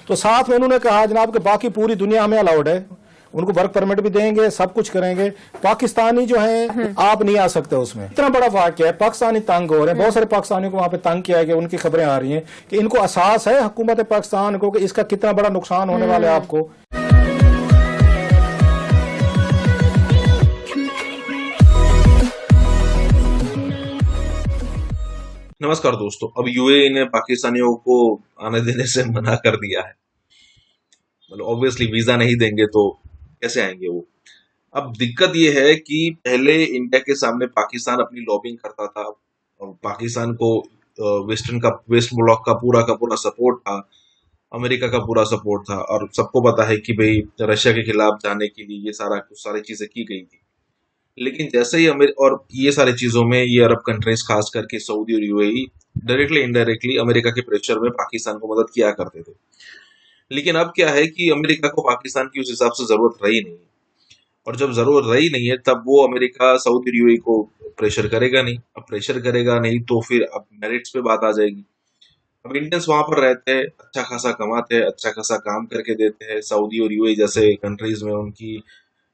तो साथ में उन्होंने कहा जनाब कि बाकी पूरी दुनिया हमें अलाउड है, उनको वर्क परमिट भी देंगे, सब कुछ करेंगे, पाकिस्तानी जो है आप नहीं आ सकते उसमें। इतना बड़ा वाकया है, पाकिस्तानी तंग हो रहे हैं, बहुत सारे पाकिस्तानियों को वहां पे तंग किया गया, उनकी खबरें आ रही हैं कि इनको एहसास है हुकूमत पाकिस्तान को कि इसका कितना बड़ा नुकसान होने वाला है आपको। नमस्कार दोस्तों, अब यूएई ने पाकिस्तानियों को आने देने से मना कर दिया है। मतलब ऑब्वियसली वीजा नहीं देंगे तो कैसे आएंगे वो। अब दिक्कत ये है कि पहले इंडिया के सामने पाकिस्तान अपनी लॉबिंग करता था और पाकिस्तान को वेस्ट ब्लॉक का पूरा सपोर्ट था, अमेरिका का पूरा सपोर्ट था और सबको पता है कि भाई रशिया के खिलाफ जाने के लिए ये सारी चीजें की गई थी। लेकिन जैसे ही और ये सारी चीजों में ये अरब कंट्रीज खास करके सऊदी और यूएई डायरेक्टली इनडायरेक्टली अमेरिका के प्रेशर में पाकिस्तान को मदद किया करते थे। लेकिन अब क्या है कि अमेरिका को पाकिस्तान की उस हिसाब से जरूरत रही नहीं, और जब जरूरत रही नहीं है तब वो अमेरिका सऊदी और यूएई को प्रेशर करेगा नहीं। अब प्रेशर करेगा नहीं तो फिर अब मेरिट्स पे बात आ जाएगी। अब इंडियंस वहां पर रहते हैं, अच्छा खासा कमाते हैं, अच्छा खासा काम करके देते हैं। सऊदी और यूएई जैसे कंट्रीज में उनकी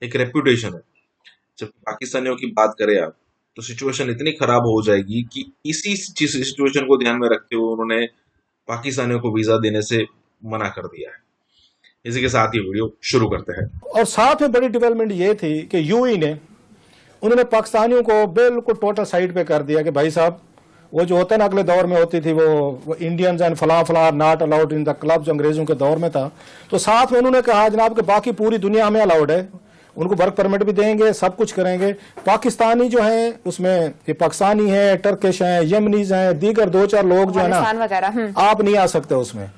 एक रेप्यूटेशन है। जब पाकिस्तानियों की बात करें आप, तो सिचुएशन इतनी खराब हो जाएगी कि इसी सिचुएशन को ध्यान में रखते हुए उन्होंने पाकिस्तानियों को वीजा देने से मना कर दिया है। इसी के साथ ही वीडियो शुरू करते हैं। और साथ में बड़ी डेवलपमेंट ये थी कि यूएई ने उन्होंने पाकिस्तानियों को बिल्कुल टोटल साइड पे कर दिया कि भाई साहब वो जो होता है ना, अगले दौर में होती थी वो इंडियंस एंड फला not allowed in the club, जो अंग्रेजों के दौर में था। तो साथ में उन्होंने कहा जनाब कि बाकी पूरी दुनिया हमें अलाउड है, उनको वर्क परमिट भी देंगे, सब कुछ करेंगे। पाकिस्तानी जो हैं उसमें ये पाकिस्तानी है, टर्किश हैं, यमनीज हैं, दीगर 2-4 लोग जो है ना आप नहीं आ सकते उसमें।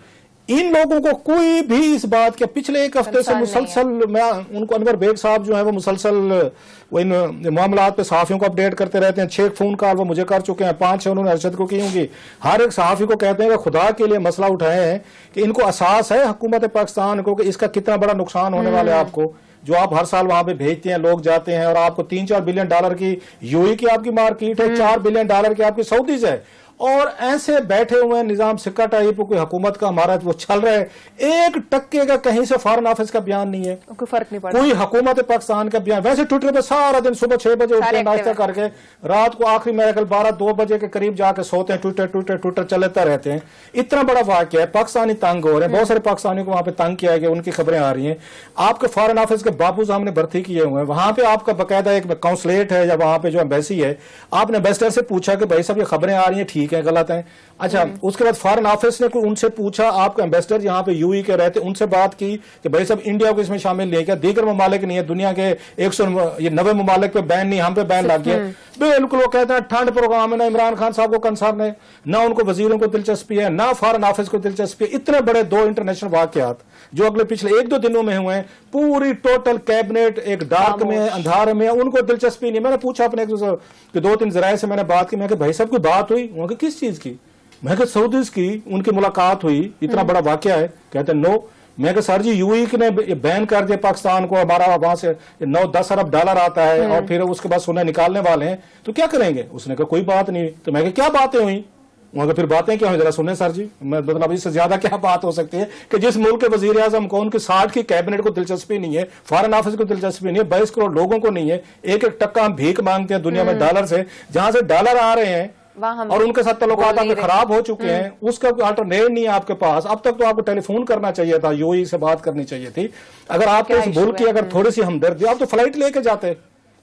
इन लोगों को कोई भी इस बात के पिछले एक हफ्ते से मुसलसल, मैं उनको अनवर बेग साहब जो है वो मुसलसल वो इन मामलात पे सहाफियों को अपडेट करते रहते हैं। 6 फोन कॉल वो मुझे कर चुके हैं, 5 उन्होंने अरशद को की होंगी। हर एक सहाफी को कहते हैं कि खुदा के लिए मसला उठाए हैं कि इनको एहसास है हुकूमत पाकिस्तान को कि इसका कितना बड़ा नुकसान होने वाला है आपको। जो आप हर साल वहां पे भेजते हैं, लोग जाते हैं और आपको 3-4 बिलियन डॉलर की यूएई की आपकी मार्केट है, 4 बिलियन डॉलर की आपकी सऊदीज है, और ऐसे बैठे हुए निजाम सिक्का टाइप कोई हुकूमत का हमारा वो चल रहा है। 1 टक्के का कहीं से फॉरेन ऑफिस का बयान नहीं है, कोई फर्क नहीं पड़ता, कोई हुकूमत पाकिस्तान का बयान। वैसे ट्विटर पे सारा दिन सुबह 6 बजे उठते हैं, नाश्ता करके रात को आखिरी मेरे 12-2 बजे के करीब जाके सोते हैं, ट्विटर चलता रहते हैं। इतना बड़ा वाकया है, पाकिस्तानी तंग हो रहे हैं, बहुत सारे पाकिस्तानियों को वहां पे तंग किया गया, उनकी खबरें आ रही हैं। आपके फॉरेन ऑफिस के बाबू साहब ने भर्ती किए हुए हैं, वहां पे आपका बाकायदा एक काउंसलेट है या वहां पे जो एम्बेसी है, आपने एम्बेसडर से पूछा कि भाई साहब ये खबरें आ रही हैं, ठीक है गलत है? अच्छा, उसके बाद फॉरेन ऑफिस ने उनसे पूछा, आपके एम्बेसडर यहाँ पे यूएई के रहते, उनसे बात की कि भाई साहब इंडिया को इसमें शामिल नहीं है क्या? दीगर ममालिक नहीं है, दुनिया के 190 ममालिक पे बैन नहीं, हम पे बैन लग गया। बिल्कुल वो कहते हैं ठंड प्रोग्राम है, ना इमरान खान साहब को कंसर्न है, ना उनको वजीरों को दिलचस्पी है, ना फॉरेन ऑफिस को दिलचस्पी है। इतने बड़े 2 इंटरनेशनल वाकयात जो अगले पिछले 1-2 दिनों में हुए हैं, पूरी टोटल कैबिनेट एक डार्क में, अंधारे में, उनको दिलचस्पी नहीं। मैंने पूछा अपने 2-3 जराये से मैंने बात की, मैं भाई साहब की बात हुई? उनकी किस चीज की? मैं कहा सऊदीज की उनकी मुलाकात हुई, इतना बड़ा वाकया है? कहते नो। मैं कहा सर जी यूएई ने बैन कर दिया पाकिस्तान को, हमारा वहां से 9-10 अरब डॉलर आता है और फिर उसके बाद सोना निकालने वाले हैं, तो क्या करेंगे? उसने कहा कोई बात नहीं। तो मैं कहा क्या बातें हुई? वहां फिर बातें क्या हुई जरा सुने सर जी। मतलब इससे ज्यादा क्या बात हो सकती है कि जिस मुल्क के वजीर आजम को उनके 60 की कैबिनेट को दिलचस्पी नहीं है, फॉरेन ऑफिस को दिलचस्पी नहीं है, 22 करोड़ लोगों को नहीं है, 1-1 टक्का हम भीख मांगते हैं दुनिया में डॉलर से, जहां से डॉलर आ रहे हैं और उनके साथ तल्लुकात आपके खराब हो चुके हैं, उसका अल्टरनेट नहीं है आपके पास। अब तक तो आपको टेलीफोन करना चाहिए था, यूएई से बात करनी चाहिए थी। अगर आपके इस मुल्क की अगर थोड़ी सी हमदर्दी, आप तो फ्लाइट लेके जाते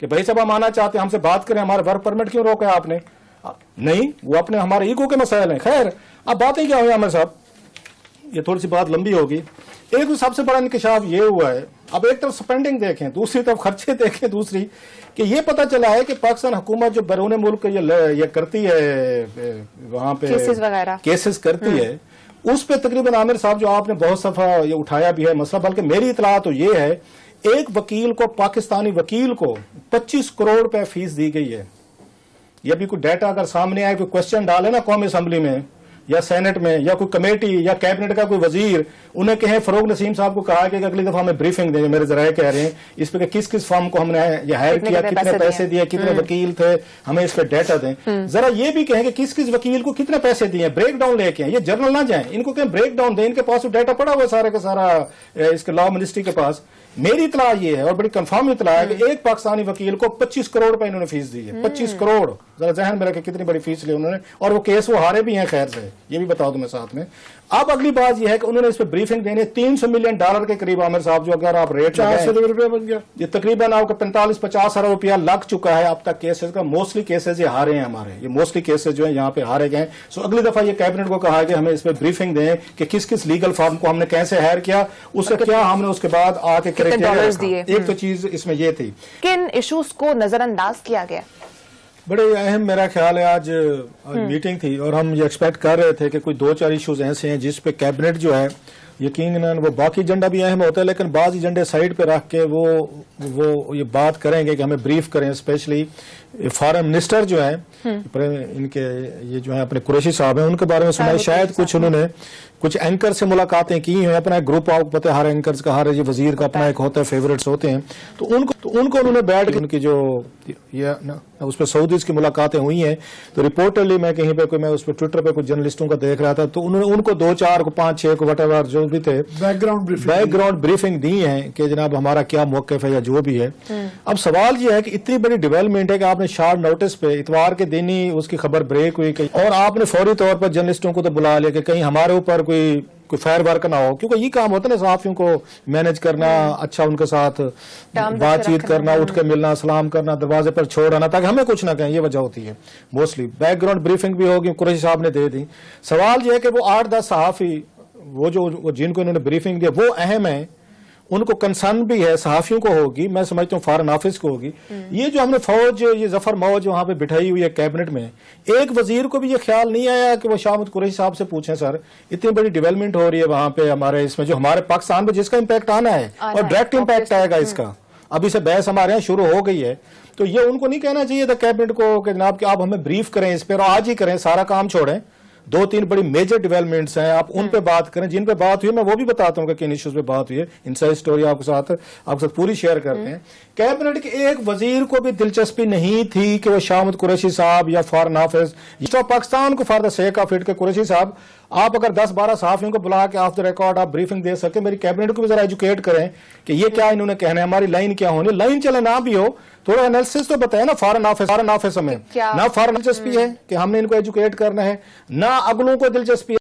कि भाई साहब हम आना चाहते हैं, हमसे बात करें, हमारे वर्क परमिट क्यों रोका आपने? नहीं, वो अपने हमारे ईगो के मसाइल हैं। खैर, अब बातें क्या हुई आमिर साहब, ये थोड़ी सी बात लंबी होगी। एक तो सबसे बड़ा इंकशाफ ये हुआ है, अब एक तरफ स्पेंडिंग देखें, दूसरी तरफ खर्चे देखें, दूसरी कि ये पता चला है कि पाकिस्तान हुकूमत जो बैरून मुल्क ये करती है, वहां पे केसेस करती है, उस पे तकरीबन आमिर साहब जो आपने बहुत सफा ये उठाया भी है मसला, बल्कि मेरी इतला तो ये है, एक वकील को, पाकिस्तानी वकील को 25 करोड़ रुपए फीस दी गई है। ये भी कोई डाटा अगर सामने आए, कोई क्वेश्चन डाले ना कौमी असम्बली में, या सेनेट में या कोई कमेटी या कैबिनेट का कोई वजीर उन्हें कहे फरोग नसीम साहब को कहा कि अगली दफा हमें ब्रीफिंग देंगे, मेरे जराये कह रहे हैं इस पे किस किस फर्म को हमने ये हायर किया, कितने पैसे दिए, कितने वकील थे, हमें इस पे डाटा दें। जरा ये भी कहें कि किस किस वकील को कितने पैसे दिए, ब्रेक डाउन लेके आए, ये जर्नल ना जाए, इनको कहें ब्रेक डाउन दें, इनके पास डाटा पड़ा हुआ सारे का सारा इसके लॉ मिनिस्ट्री के पास। मेरी इतला ये है और बड़ी कंफर्म इतला है कि एक पाकिस्तानी वकील को 25 करोड़ रुपए इन्होंने फीस दी है। 25 करोड़, जरा जहन में रखे कितनी बड़ी फीस ली उन्होंने, और वो केस वो हारे भी हैं खैर से, ये भी बता दूं मैं साथ में। अब अगली बात यह है कि उन्होंने इस पर ब्रीफिंग देनी है। $300 मिलियन के करीब आमिर साहब, जो अगर आप रेट ₹400 बन गया, ये तकरीबन आपको 45-50 अरब रुपया लग चुका है अब तक केसेस का। मोस्टली केसेस ये हारे हैं हमारे, ये मोस्टली केसेस जो है यहाँ पे हारे गए। सो अगली दफा ये कैबिनेट को कहा कि हमें इस पर ब्रीफिंग दें कि किस किस लीगल फर्म को हमने कैसे हायर किया, उससे क्या हमने उसके बाद आके क्राइटेरिया। एक तो चीज इसमें ये थी, किन इश्यूज को नजरअंदाज किया गया? बड़े अहम मेरा ख्याल है आज मीटिंग थी और हम ये एक्सपेक्ट कर रहे थे कि कोई 2-4 इश्यूज ऐसे हैं जिस पे कैबिनेट जो है यकीनन वो बाकी एजेंडा भी अहम होता है लेकिन बाज एजेंडे साइड पे रख के वो ये बात करेंगे कि हमें ब्रीफ करें। स्पेशली फॉरेन मिनिस्टर जो है इनके ये जो है अपने कुरैशी साहब हैं, उनके बारे में सुना है, शायद कुछ उन्होंने कुछ एंकर से मुलाकातें की हैं, अपना एक ग्रुप आपको पता है हर एंकर का, हर वजीर का अपना एक होता है, फेवरेट्स होते हैं, तो उनको उन्होंने बैठ के उनकी जो ये उस पर सऊदीज की मुलाकातें हुई हैं। तो रिपोर्टरली मैं कहीं पे मैं उस पर ट्विटर पे कुछ जर्नलिस्टों का देख रहा था, तो उन्होंने उनको 2-4 को 5-6 को वटेवर जो भी थे बैकग्राउंड ब्रीफिंग दी है कि जनाब हमारा क्या मौक़िफ़ है या जो भी है। अब सवाल ये है कि इतनी बड़ी डेवलपमेंट है कि आपने शॉर्ट नोटिस पे इतवार के दिन ही उसकी खबर ब्रेक हुई और आपने फौरी तौर पर जर्नलिस्टों को तो बुला लिया कि कहीं हमारे ऊपर कोई फायर वर्क ना हो, क्योंकि ये काम होता है ना सहाफियों को मैनेज करना, अच्छा उनके साथ बातचीत करना, उठ के मिलना, सलाम करना, दरवाजे पर छोड़ आना ताकि हमें कुछ ना कहें, ये वजह होती है मोस्टली। बैकग्राउंड ब्रीफिंग भी होगी, कुरैशी साहब ने दे दी। सवाल यह है कि वो 8-10 सहाफी वो जिनको इन्होंने ब्रीफिंग दिया वो अहम है, उनको कंसर्न भी है, सहाफियों को होगी, मैं समझता हूँ फॉरेन ऑफिस को होगी। ये जो हमने फौज ये जफर मौज वहां पे बिठाई हुई है कैबिनेट में, एक वजीर को भी ये ख्याल नहीं आया कि वो शाह कुरैशी साहब से पूछें सर इतनी बड़ी डेवलपमेंट हो रही है वहां पे हमारे इसमें जो हमारे पाकिस्तान में जिसका इम्पैक्ट आना है और डायरेक्ट इम्पैक्ट आएगा इसका, अभी से बहस हमारे यहाँ शुरू हो गई है। तो ये उनको नहीं कहना चाहिए था कैबिनेट को कि जनाब कि आप हमें ब्रीफ करें इस पर, आज ही करें, सारा काम छोड़ें। 2-3 बड़ी मेजर डेवलपमेंट्स हैं, आप उन पे बात करें, जिन पे बात हुई मैं वो भी बताता हूँ कि किन इश्यूज पे बात हुई है। इनसाइड स्टोरी आपके साथ पूरी शेयर करते हैं। कैबिनेट के एक वजीर को भी दिलचस्पी नहीं थी कि वो शाहमद कुरैशी साहब या फॉरेन ऑफिस तो पाकिस्तान को for the sake of it के कुरैशी साहब आप अगर 10-12 सहाफियों को बुला के ऑफ द रिकॉर्ड आप ब्रीफिंग दे सके, मेरी कैबिनेट को भी जरा एजुकेट करें कि ये क्या इन्होंने कहना है, हमारी लाइन क्या होनी, लाइन चले ना भी हो, थोड़ा एनालिसिस तो बताए ना। फॉरेन ऑफिस हमें ना फॉरेन दिलचस्पी है कि हमने इनको एजुकेट करना है, ना अगलों को दिलचस्पी है